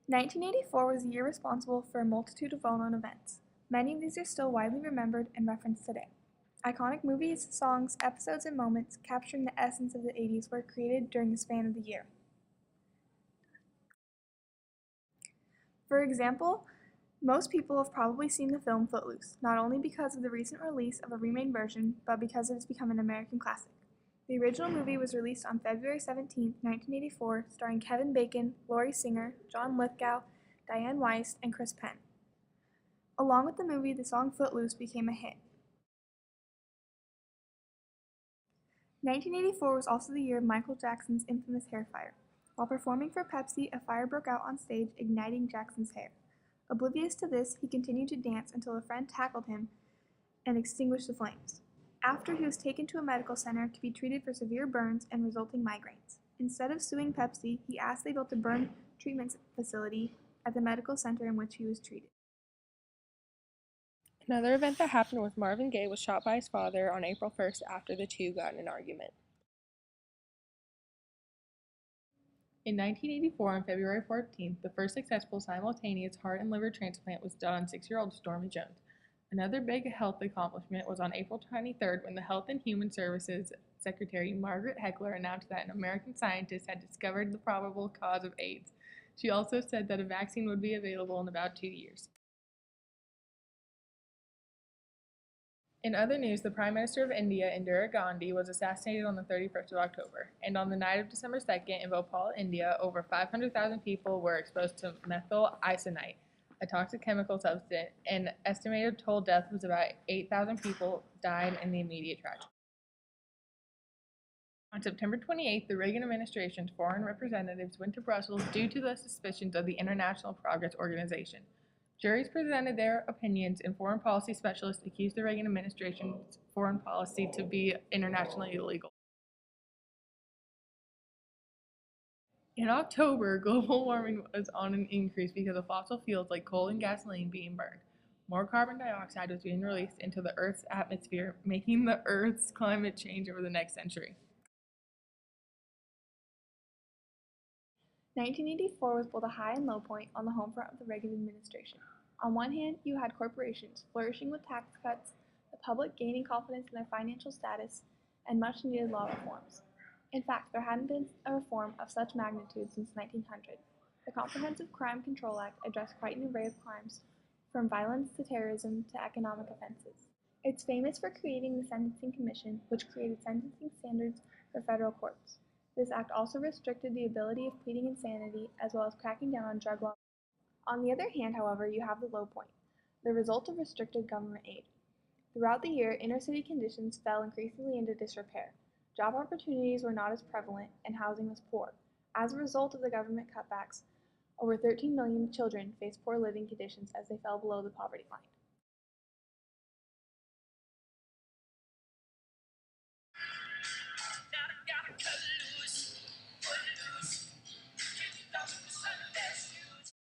1984 was a year responsible for a multitude of well-known events. Many of these are still widely remembered and referenced today. Iconic movies, songs, episodes, and moments capturing the essence of the 80s were created during the span of the year. For example, most people have probably seen the film Footloose, not only because of the recent release of a remade version, but because it has become an American classic. The original movie was released on February 17, 1984, starring Kevin Bacon, Laurie Singer, John Lithgow, Diane Weiss, and Chris Penn. Along with the movie, the song Footloose became a hit. 1984 was also the year of Micheal Jackson's infamous hair fire. While performing for Pepsi, a fire broke out on stage, igniting Jackson's hair. Oblivious to this, he continued to dance until a friend tackled him and extinguished the flames. After, he was taken to a medical center to be treated for severe burns and resulting migraines. Instead of suing Pepsi, he asked they build a burn treatment facility at the medical center in which he was treated. Another event that happened was Marvin Gaye was shot by his father on April 1st after the two got in an argument. In 1984, on February 14th, the first successful simultaneous heart and liver transplant was done on 6-year-old Stormy Jones. Another big health accomplishment was on April 23rd when the Health and Human Services Secretary Margaret Heckler announced that an American scientist had discovered the probable cause of AIDS. She also said that a vaccine would be available in about 2 years. In other news, the Prime Minister of India, Indira Gandhi, was assassinated on the 31st of October, and on the night of December 2nd in Bhopal, India, over 500,000 people were exposed to methyl isoniate, a toxic chemical substance. An estimated total death was about 8,000 people died in the immediate tragedy. On September 28th, the Reagan administration's foreign representatives went to Brussels due to the suspicions of the International Progress Organization. Juries presented their opinions, and foreign policy specialists accused the Reagan administration's foreign policy to be internationally illegal. In October, global warming was on an increase because of fossil fuels like coal and gasoline being burned. More carbon dioxide was being released into the Earth's atmosphere, making the Earth's climate change over the next century. 1984 was both a high and low point on the home front of the Reagan administration. On one hand, you had corporations flourishing with tax cuts, the public gaining confidence in their financial status, and much-needed law reforms. In fact, there hadn't been a reform of such magnitude since 1900. The Comprehensive Crime Control Act addressed quite an array of crimes, from violence to terrorism to economic offenses. It's famous for creating the Sentencing Commission, which created sentencing standards for federal courts. This act also restricted the ability of pleading insanity, as well as cracking down on drug law. On the other hand, however, you have the low point, the result of restricted government aid. Throughout the year, inner-city conditions fell increasingly into disrepair. Job opportunities were not as prevalent, and housing was poor. As a result of the government cutbacks, over 13 million children faced poor living conditions as they fell below the poverty line.